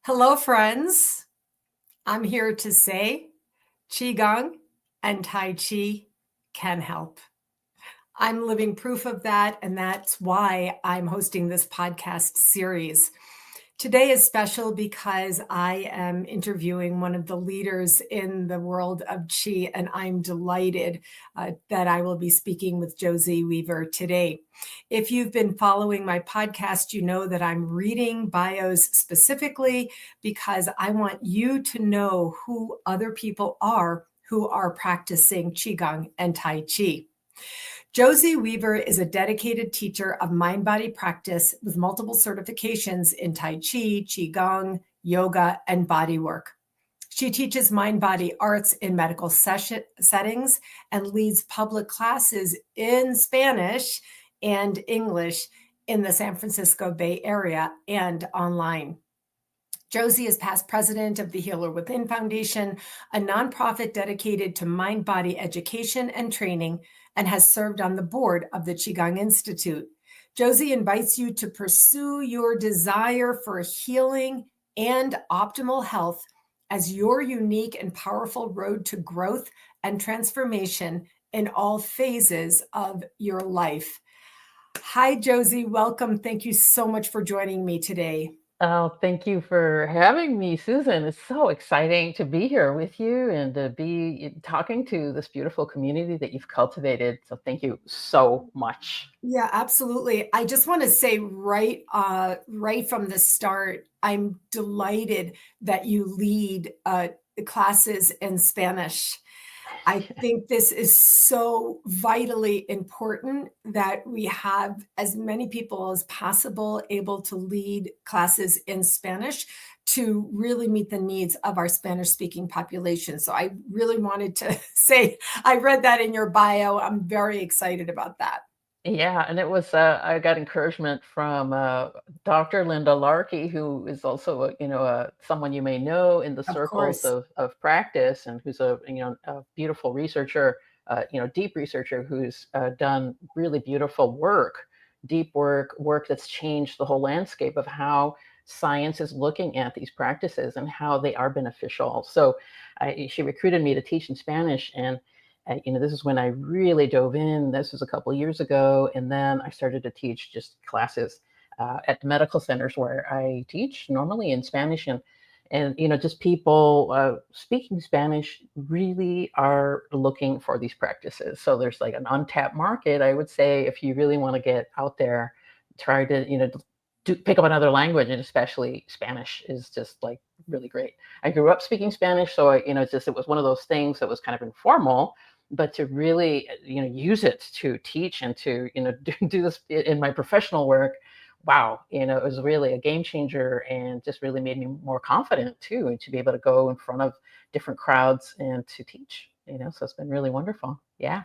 Hello, friends. I'm here to say Qigong and Tai Chi can help. I'm living proof of that, and that's why I'm hosting this podcast series. Today is special because I am interviewing one of the leaders in the world of Qi, and I'm delighted that I will be speaking with Josie Weaver today. If you've been following my podcast, you know that I'm reading bios specifically because I want you to know who other people are who are practicing Qigong and Tai Chi. Josie Weaver is a dedicated teacher of mind-body practice with multiple certifications in Tai Chi, Qigong, yoga, and body work. She teaches mind-body arts in medical settings and leads public classes in Spanish and English in the San Francisco Bay Area and online. Josie is past president of the Healer Within Foundation, a nonprofit dedicated to mind-body education and training, and has served on the board of the Qigong Institute. Josie invites you to pursue your desire for healing and optimal health as your unique and powerful road to growth and transformation in all phases of your life. Hi, Josie. Welcome. Thank you so much for joining me today. Oh, thank you for having me, Susan. It's so exciting to be here with you and to be talking to this beautiful community that you've cultivated. So thank you so much. Yeah, absolutely. I just want to say right from the start, I'm delighted that you lead classes in Spanish. I think this is so vitally important that we have as many people as possible able to lead classes in Spanish to really meet the needs of our Spanish-speaking population. So I really wanted to say, I read that in your bio. I'm very excited about that. Yeah, and it was I got encouragement from Dr. Linda Larkey, who is also someone you may know in the Of circles course. of practice, and who's a beautiful researcher, deep researcher who's done really beautiful work, deep work that's changed the whole landscape of how science is looking at these practices and how they are beneficial. So she recruited me to teach in Spanish, and this is when I really dove in. This was a couple of years ago. And then I started to teach just classes at the medical centers where I teach normally in Spanish. And just people speaking Spanish really are looking for these practices. So there's like an untapped market, I would say, if you really want to get out there, try to, pick up another language, and especially Spanish is just like really great. I grew up speaking Spanish, so it was one of those things that was kind of informal, but to really use it to teach and to do this in my professional work, wow, it was really a game changer and just really made me more confident too, and to be able to go in front of different crowds and to teach, so it's been really wonderful. Yeah.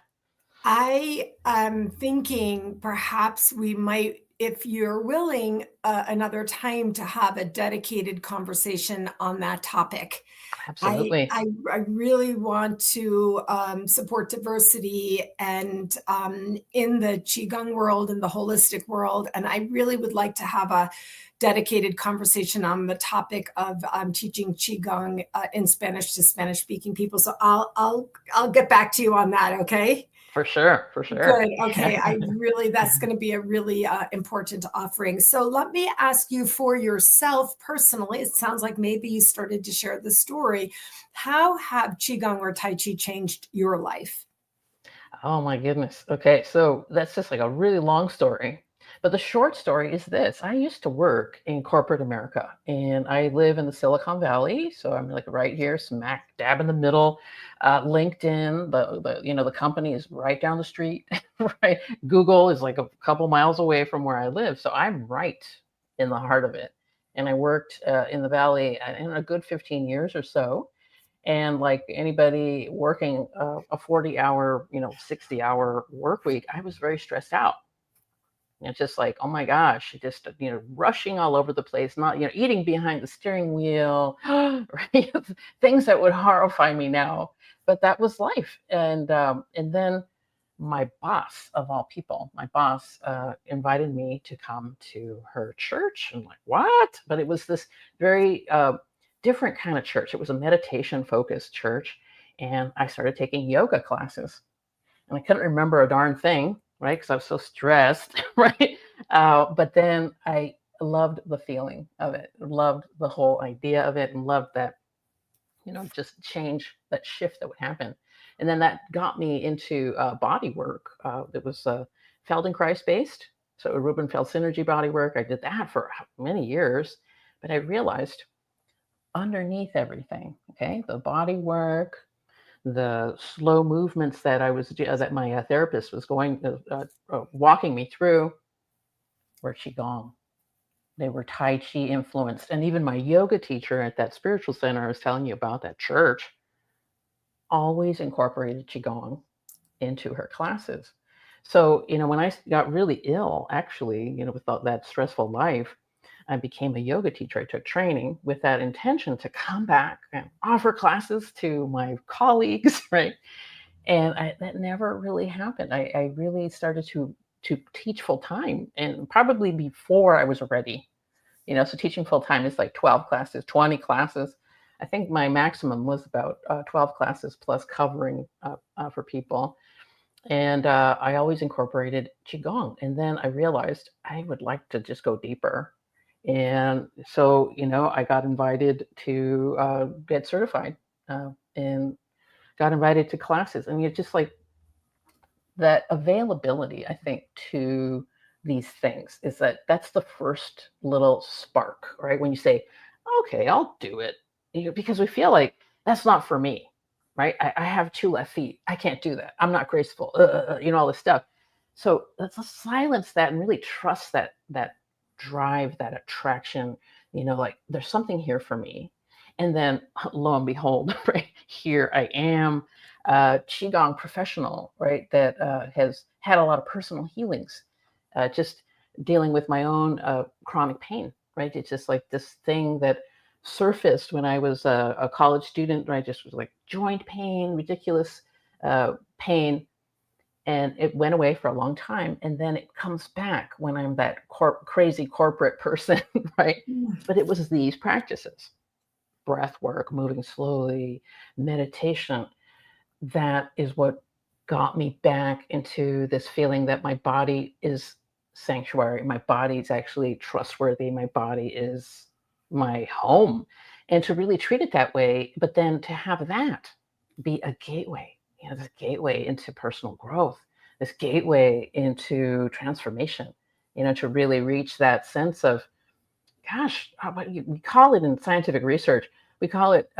I am thinking perhaps we might, if you're willing, another time to have a dedicated conversation on that topic. I Absolutely. I, I really want to support diversity and in the Qigong world, in the holistic world, and I really would like to have a dedicated conversation on the topic of teaching Qigong in Spanish to Spanish-speaking people. So I'll get back to you on that. Okay. For sure. For sure. Good. Okay. That's going to be a really important offering. So let me ask you for yourself personally. It sounds like maybe you started to share the story. How have Qigong or Tai Chi changed your life? Oh my goodness. Okay, so that's just like a really long story. But the short story is this. I used to work in corporate America, and I live in the Silicon Valley, so I'm like right here, smack dab in the middle. LinkedIn, the company is right down the street, right? Google is like a couple miles away from where I live, so I'm right in the heart of it. And I worked in the Valley in a good 15 years or so, and like anybody working a 40-hour, 60-hour work week, I was very stressed out. It's just like, oh my gosh, just, rushing all over the place, not, eating behind the steering wheel, right? Things that would horrify me now. But that was life. And then my boss of all people, my boss invited me to come to her church. I'm like, what? But it was this very different kind of church. It was a meditation focused church. And I started taking yoga classes. And I couldn't remember a darn thing, right? Because I was so stressed, right? But then I loved the feeling of it, loved the whole idea of it, and loved that, just change, that shift that would happen. And then that got me into body work. It was Feldenkrais based. So Rubenfeld Synergy body work. I did that for many years. But I realized underneath everything, okay, the body work, the slow movements that that my therapist was walking me through were Qigong. They were Tai Chi influenced. And even my yoga teacher at that spiritual center I was telling you about, that church, always incorporated Qigong into her classes. So, when I got really ill, actually, with that stressful life, I became a yoga teacher. I took training with that intention to come back and offer classes to my colleagues, right? And that never really happened. I really started to teach full time, and probably before I was ready. So teaching full time is like 12 classes, 20 classes. I think my maximum was about 12 classes plus covering for people. And I always incorporated Qigong. And then I realized I would like to just go deeper. And so, I got invited to get certified and got invited to classes. I mean, it's just like that availability, I think, to these things that's the first little spark, right? When you say, okay, I'll do it, because we feel like that's not for me, right? I have two left feet. I can't do that. I'm not graceful, all this stuff. So let's silence that and really trust that drive, that attraction, like there's something here for me. And then lo and behold, right, here I am, Qigong professional, right, that has had a lot of personal healings, just dealing with my own chronic pain, right? It's just like this thing that surfaced when I was a college student, right? Just was like joint pain, ridiculous pain. And it went away for a long time. And then it comes back when I'm that crazy corporate person, right? But it was these practices, breath work, moving slowly, meditation, that is what got me back into this feeling that my body is sanctuary. My body is actually trustworthy. My body is my home. And to really treat it that way, but then to have that be a gateway, this gateway into personal growth, this gateway into transformation, to really reach that sense of, gosh, we call it in scientific research, we call it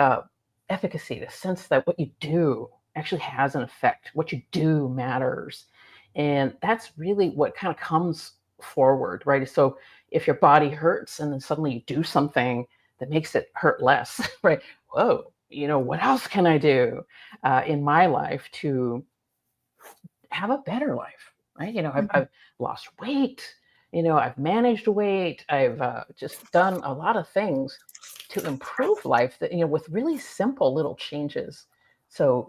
efficacy, the sense that what you do actually has an effect. What you do matters. And that's really what kind of comes forward, right? So if your body hurts and then suddenly you do something that makes it hurt less, right? Whoa, what else can I do in my life to have a better life, right? I've lost weight, I've managed weight, I've just done a lot of things to improve life that, with really simple little changes. So,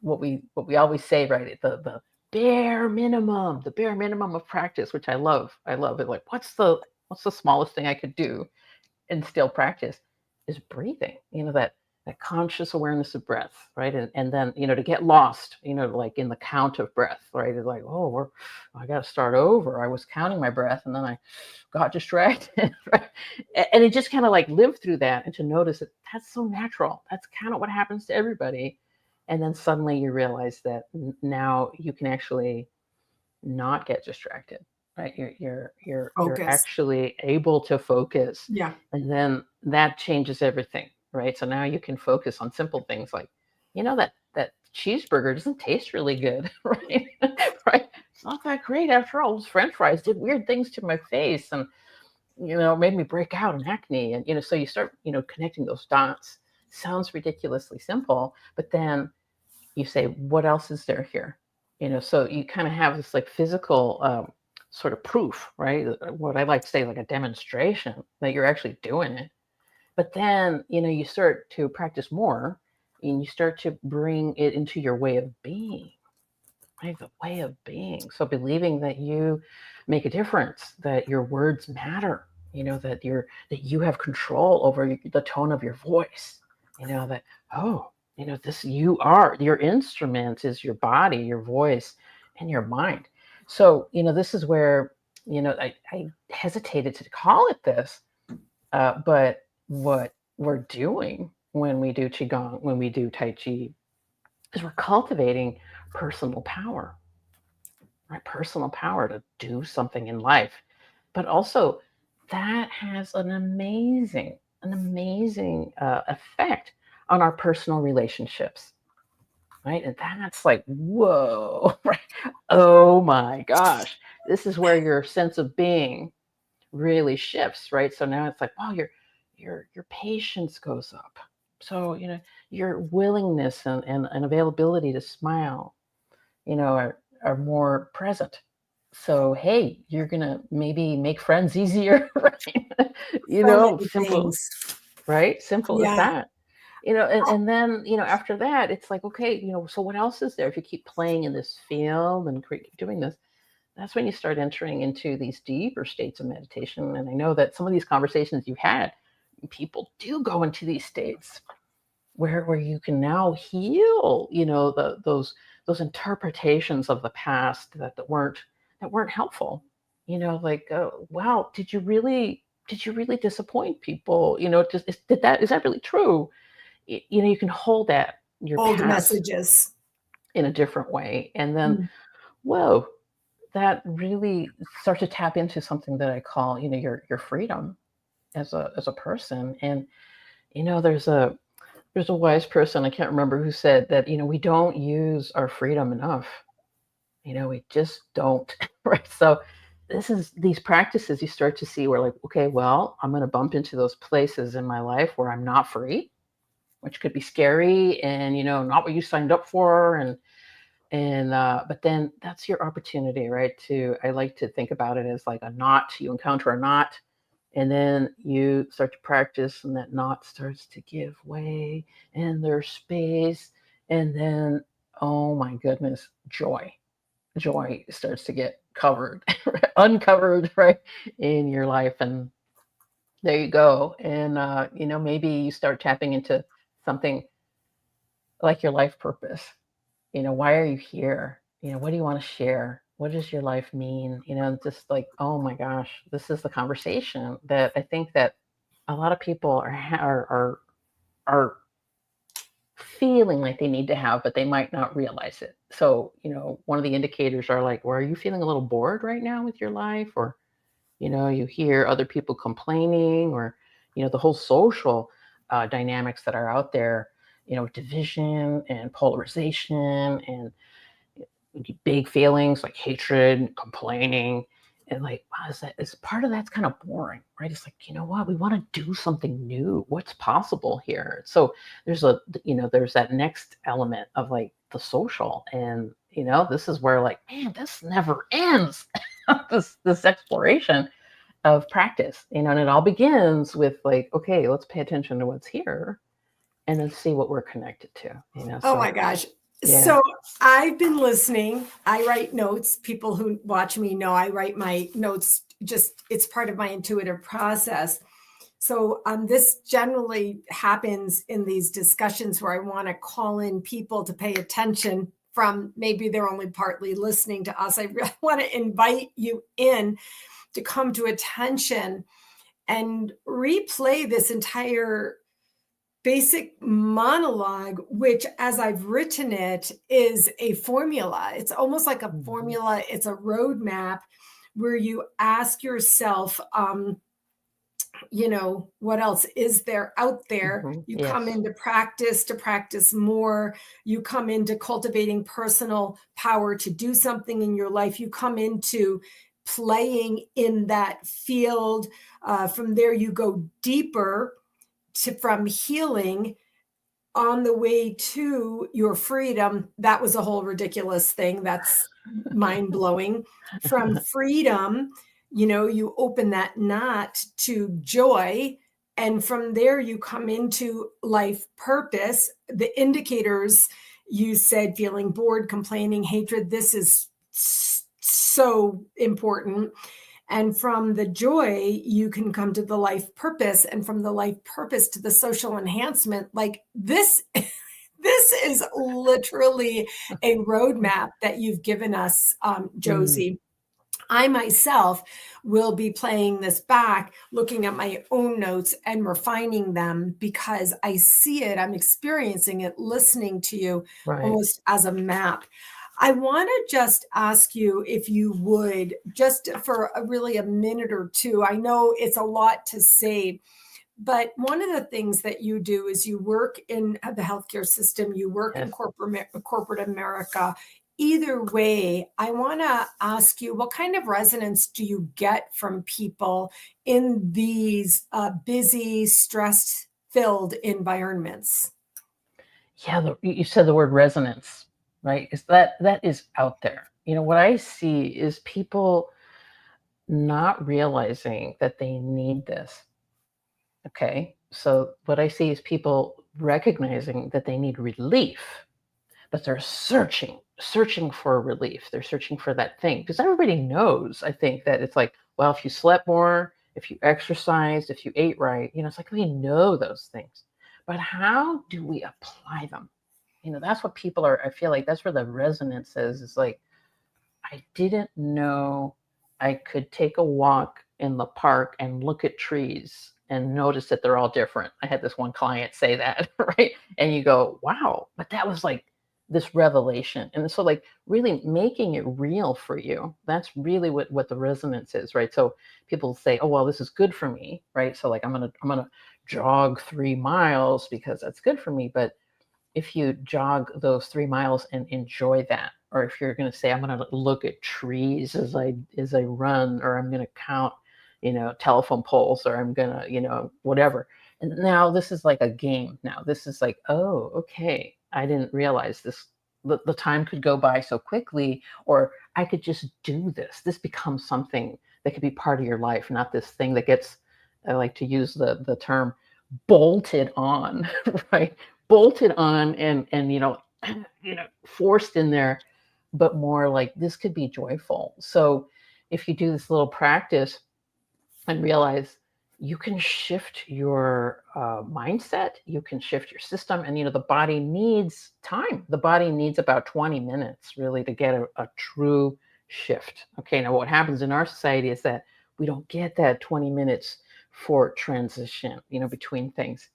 what we always say, right? The the bare minimum of practice, which I love. I love it. Like, what's the smallest thing I could do and still practice, is breathing, that conscious awareness of breath, right? And then, to get lost, like in the count of breath, right? It's like, oh, I got to start over. I was counting my breath and then I got distracted, right? And it just kind of like live through that and to notice that that's so natural. That's kind of what happens to everybody. And then suddenly you realize that now you can actually not get distracted, right? You're Focus. actually able to focus, Yeah. and then that changes everything, right? So now you can focus on simple things like, that cheeseburger doesn't taste really good, right? Right? It's not that great after all. Those French fries did weird things to my face, and made me break out in acne, and so you start connecting those dots. Sounds ridiculously simple, but then you say, what else is there here? So you kind of have this like physical sort of proof, right? What I like to say, like a demonstration that you're actually doing it. But then, you start to practice more and you start to bring it into your way of being. right? The way of being. So believing that you make a difference, that your words matter, that you have control over the tone of your voice, that, oh, this, you are, your instrument is your body, your voice, and your mind. So, this is where, I hesitated to call it this, but what we're doing when we do Qigong, when we do Tai Chi, is we're cultivating personal power, right? Personal power to do something in life. But also, that has an amazing effect on our personal relationships, right? And that's like, whoa, right? Oh my gosh. This is where your sense of being really shifts, right? So now it's like, wow, your patience goes up. So, your willingness and availability to smile, are more present. So, hey, you're gonna maybe make friends easier, right? So many Simple, things. right? Simple as Yeah. that. And then, after that, it's like, okay, so what else is there? If you keep playing in this field and keep doing this, that's when you start entering into these deeper states of meditation. And I know that some of these conversations you've had, people do go into these states where you can now heal, those interpretations of the past that weren't helpful. Like, wow, did you really disappoint people? Just is that really true? You can hold that, your Old past, messages. in a different way, and then, Mm. whoa, that really starts to tap into something that I call, your freedom as a person. And there's a wise person, I can't remember who said that, we don't use our freedom enough. We just don't. Right? So this is these practices you start to see where, like, okay, well, I'm going to bump into those places in my life where I'm not free, which could be scary and, not what you signed up for. And but then that's your opportunity, right? I like to think about it as like a knot. You encounter a knot, and then you start to practice, and that knot starts to give way, and there's space, and then, oh my goodness, joy starts to get covered, uncovered, right, in your life. And there you go. And maybe you start tapping into something like your life purpose. Why are you here? What do you want to share? What does your life mean? Just like, oh my gosh, this is the conversation that I think that a lot of people are feeling like they need to have, but they might not realize it. So, one of the indicators are like, well, are you feeling a little bored right now with your life? Or, you hear other people complaining, or, the whole social dynamics that are out there, division and polarization, and big feelings like hatred, complaining, and like, wow, is part of that's kind of boring, right? It's like, what? We want to do something new. What's possible here? So there's that next element of like the social, and this is where, like, man, this never ends. this exploration of practice, and it all begins with like, okay, let's pay attention to what's here, and then see what we're connected to. Oh So my gosh. yeah. So I've been listening. I write notes. People who watch me know I write my notes. Just it's part of my intuitive process. So this generally happens in these discussions where I want to call in people to pay attention from maybe they're only partly listening to us. I really want to invite you in to come to attention and replay this entire basic monologue, which as I've written it is a formula. It's almost like a Mhm. formula. It's a roadmap where you ask yourself, what else is there out there? Mhm. You come Yes. into practice to practice more. You come into cultivating personal power to do something in your life. You come into playing in that field. From there, you go deeper from healing on the way to your freedom. That was a whole ridiculous thing. That's mind blowing. From freedom, you open that knot to joy. And from there, you come into life purpose. The indicators, you said feeling bored, complaining, hatred. This is so important. And from the joy, you can come to the life purpose, and from the life purpose to the social enhancement. Like this, this is literally a roadmap that you've given us, Josie. I myself will be playing this back, looking at my own notes and refining them because I see it, I'm experiencing it, listening to you almost as a map. I want to just ask you if you would, just for really a minute or two. I know it's a lot to say, but one of the things that you do is you work in the healthcare system, you work in corporate America. Either way, I want to ask you, what kind of resonance do you get from people in these busy, stress-filled environments? Yeah, you said the word resonance, right? Is that is out there. What I see is people not realizing that they need this. Okay, so what I see is people recognizing that they need relief, but they're searching for relief. They're searching for that thing because everybody knows, I think, that it's like, well, if you slept more, if you exercised, if you ate right, it's like we know those things. But how do we apply them? That's what people are, I feel like that's where the resonance is like, I didn't know I could take a walk in the park and look at trees and notice that they're all different. I had this one client say that, right? And you go, wow, but that was like this revelation. And so like really making it real for you, that's really what the resonance is, right? So people say, oh, well, this is good for me, right? So like I'm gonna jog 3 miles because that's good for me. But if you jog those 3 miles and enjoy that, or if you're going to say, I'm going to look at trees as I run, or I'm going to count, telephone poles, or I'm going to, whatever. And now this is like a game. Now this is like, oh, okay. I didn't realize this. The time could go by so quickly, or I could just do this. This becomes something that could be part of your life, not this thing that gets, I like to use the term bolted on, right? Bolted on and forced in there, but more like this could be joyful. So if you do this little practice and realize you can shift your mindset, you can shift your system, and the body needs time. The body needs about 20 minutes really to get a true shift. Okay, now what happens in our society is that we don't get that 20 minutes for transition, between things.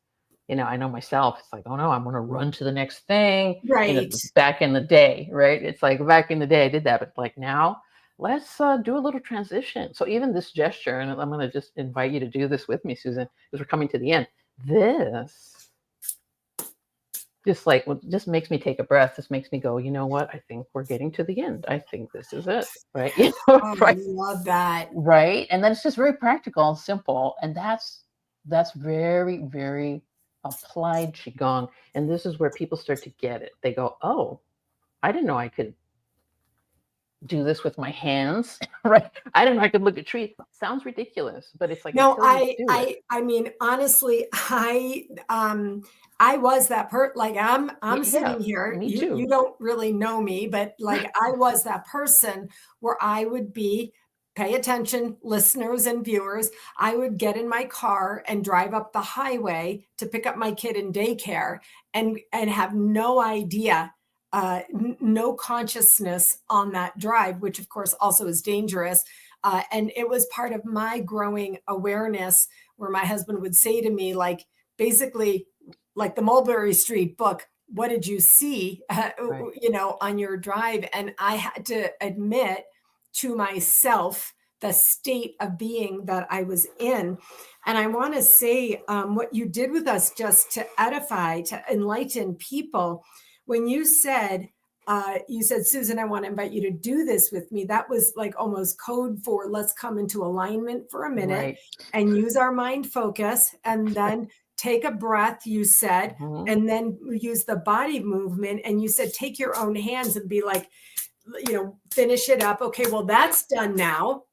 I know myself, it's like, oh no, I'm going to run to the next thing. Right. Back in the day, right? It's like back in the day I did that, but like now, let's do a little transition. So even this gesture, and I'm going to just invite you to do this with me, Susan, because we're coming to the end. This just makes me take a breath. This makes me go, you know what? I think we're getting to the end. I think this is it, right? Oh, right? I love that. Right. And then it's just very practical and simple. And that's very, very applied Qigong. And this is where people start to get it. They go, oh, I didn't know I could do this with my hands, right? I didn't know I could look at trees. Sounds ridiculous, but it's like, No, I mean, honestly, I was that like I'm sitting here. Me too. You don't really know me, but like I was that person where I would be, pay attention, listeners and viewers, I would get in my car and drive up the highway to pick up my kid in daycare and have no idea, no consciousness on that drive, which of course also is dangerous. And it was part of my growing awareness where my husband would say to me, like, basically, like the Mulberry Street book, what did you see, right. On your drive? And I had to admit to myself the state of being that I was in. And I want to say what you did with us just to edify, to enlighten people. When you said, Susan, I want to invite you to do this with me. That was like almost code for let's come into alignment for a minute and use our mind focus and then take a breath, you said, and then use the body movement. And you said, take your own hands and be like, finish it up. Okay, well, that's done now.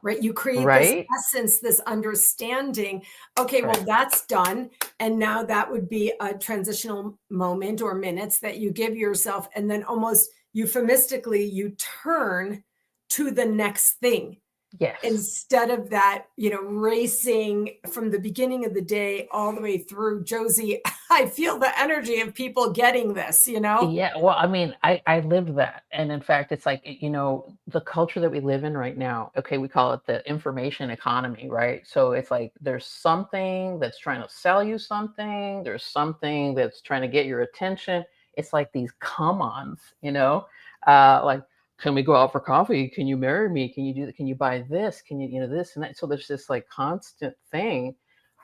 right? You create this Right. essence, this understanding. Okay, well, Right. that's done. And now that would be a transitional moment or minutes that you give yourself. And then almost euphemistically, you turn to the next thing Yes. instead of that, racing from the beginning of the day all the way through. Josie, I feel the energy of people getting this. Yeah, well, I mean, I lived that, and in fact, it's like, the culture that we live in right now, okay, we call it the information economy, right? So it's like there's something that's trying to sell you something, there's something that's trying to get your attention. It's like these come-ons, like, "Can we go out for coffee? Can you marry me? Can you do that? Can you buy this? Can you, this and that?" So there's this like constant thing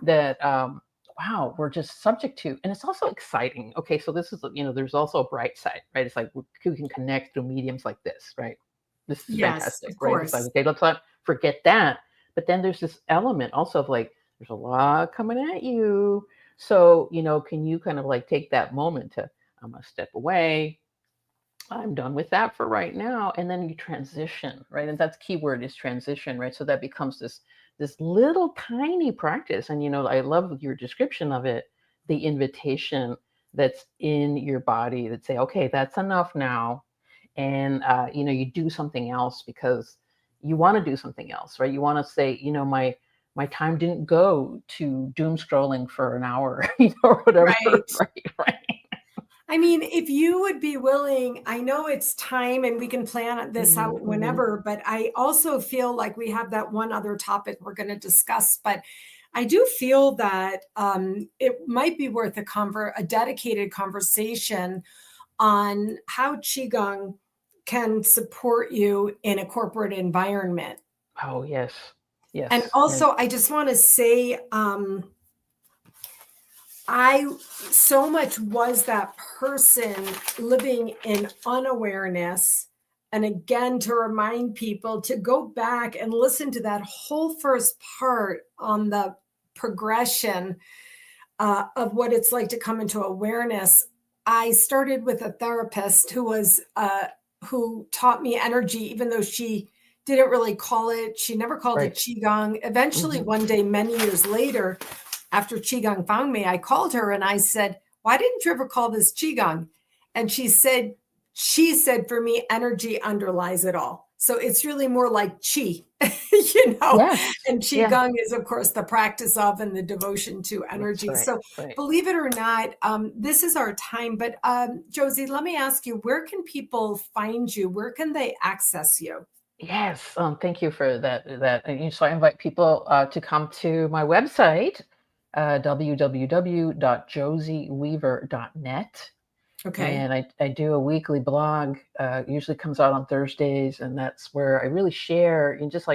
that wow, we're just subject to, and it's also exciting. Okay, so this is, there's also a bright side, right? It's like we can connect through mediums like this, right? This is Yes, fantastic, of right? It's like, course. okay, let's not forget that. But then there's this element also of like, there's a lot coming at you. So, can you kind of like take that moment to, I'm gonna step away, I'm done with that for right now. And then you transition, right? And that's key word is transition, right? So that becomes this little tiny practice. And I love your description of it, the invitation that's in your body that say, okay, that's enough now. And you do something else because you want to do something else, right? You want to say, my time didn't go to doom scrolling for an hour, or whatever, Right. right? Right. I mean, if you would be willing, I know it's time and we can plan this Hmm. out Hmm. whenever, but I also feel like we have that one other topic we're going to discuss. But I do feel that it might be worth a dedicated conversation on how Qigong can support you in a corporate environment. Oh, yes. And Yes. And also, I just want to say, I so much was that person living in unawareness. And again, to remind people to go back and listen to that whole first part on the progression of what it's like to come into awareness. I started with a therapist who taught me energy, even though she didn't really call it. She never called it right. qigong. Eventually, Mhm. one day, many years later, after qigong found me, I called her and I said, "Why didn't you ever call this qigong?" And she said, "For me, energy underlies it all. So it's really more like qi." you know Yes. and Yeah. qigong is, of course, the practice of and the devotion to That's energy. right. So Right. believe it or not, this is our time. But Josie, let me ask you, where can people find you? Where can they access you? Yes. Thank you for that. So I invite people to come to my website, www.josieweaver.net. Okay. And I do a weekly blog, usually comes out on Thursdays. And that's where I really share and just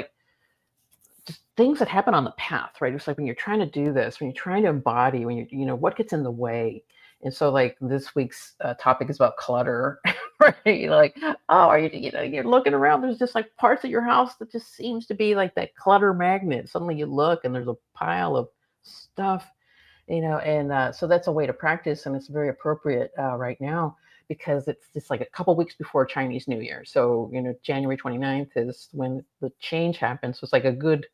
things that happen on the path, right? It's like when you're trying to do this, when you're trying to embody, when what gets in the way. And so, like this week's topic is about clutter, right? Like, oh, you're looking around. There's just like parts of your house that just seems to be like that clutter magnet. Suddenly, you look and there's a pile of stuff, and so that's a way to practice, and it's very appropriate right now because it's just like a couple weeks before Chinese New Year. So January 29th is when the change happens. So it's like a good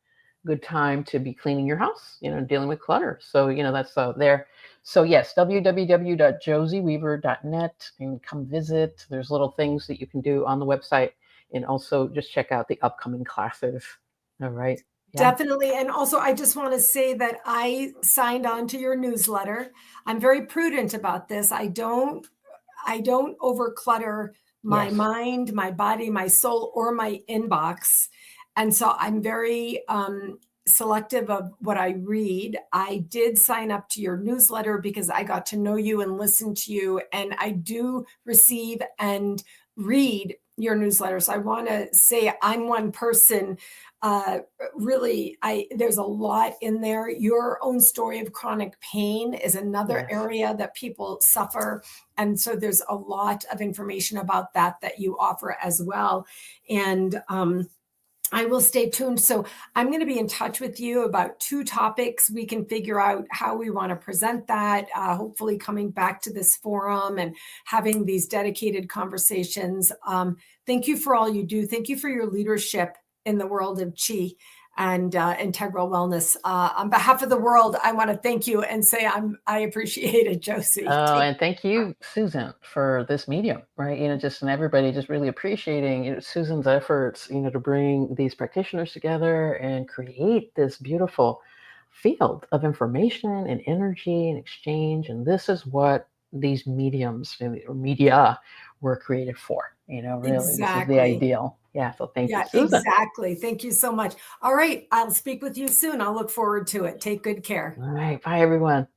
time to be cleaning your house, dealing with clutter. So that's there. So yes, www.josieweaver.net, and come visit. There's little things that you can do on the website, and also just check out the upcoming classes. All right. Yeah. Definitely. And also, I just want to say that I signed on to your newsletter. I'm very prudent about this. I don't overclutter my Yes. mind, my body, my soul, or my inbox. And so I'm very selective of what I read. I did sign up to your newsletter because I got to know you and listen to you. And I do receive and read your newsletter. So I want to say I'm one person. Uh, Really, there's a lot in there. Your own story of chronic pain is another Yes. area that people suffer, and so there's a lot of information about that you offer as well. And I will stay tuned. So I'm going to be in touch with you about two topics. We can figure out how we want to present that, hopefully coming back to this forum and having these dedicated conversations. Thank you for all you do. Thank you for your leadership in the world of Qi and integral wellness. On behalf of the world, I want to thank you and say I appreciate it, Josie. Oh, and thank you, Susan, for this medium, right? Just and everybody just really appreciating, Susan's efforts, to bring these practitioners together and create this beautiful field of information and energy and exchange. And this is what these mediums or media were created for. Really, this is the Exactly. ideal. Yeah. So thank you, Yeah, Susan. exactly. Thank you so much. All right. I'll speak with you soon. I'll look forward to it. Take good care. All right. Bye, everyone.